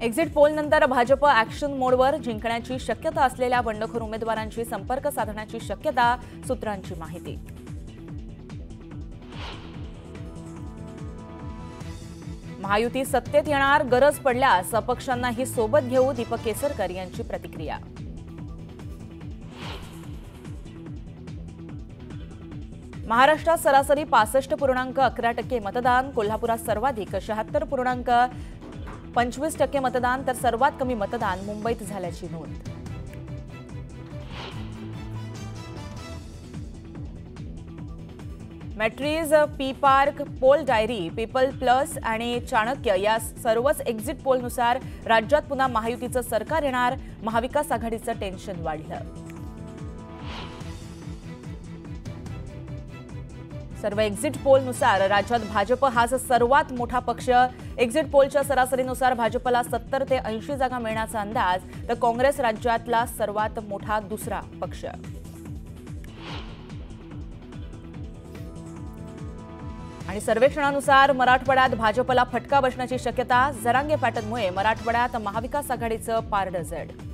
Exit poll नंतर Bhajap action मोडवर जिंकण्याची शक्यता असलेल्या बंडखोर उमेदवारांशी संपर्क साधण्याची शक्यता सूत्रांची माहिती। महायुती सत्तेत येणार, गरज पडल्यास अपक्षांनाही सोबत घेऊ, दीपक केसरकर यांची प्रतिक्रिया। महाराष्ट्रात सरासरी 65.11% मतदान, कोल्हापुरात सर्वाधिक 76.25% मतदान तर सर्वात कमी मतदान मुंबईत झाल्याची नोंद। Matrize, P Marq, Poll Diary, People Plus आणि चाणक्य या सर्वच एक्झिट पोलनुसार राज्यात पुन्हा महायुतीचं सरकार येणार, महाविकास आघाडीचं टेन्शन वाढलं। सर्व एक्झिट पोलनुसार राज्यात भाजप हाच सर्वात मोठा पक्ष। एक्झिट पोलच्या सरासरीनुसार भाजपला 70 ते 80 जागा मिळण्याचा अंदाज, तर काँग्रेस राज्यातला सर्वात मोठा दुसरा पक्ष। आणि सर्वेक्षणानुसार मराठवाड्यात भाजपला फटका बसण्याची शक्यता, जरांगे पॅटर्नमुळे मराठवाड्यात महाविकास आघाडीचं पारडं जड।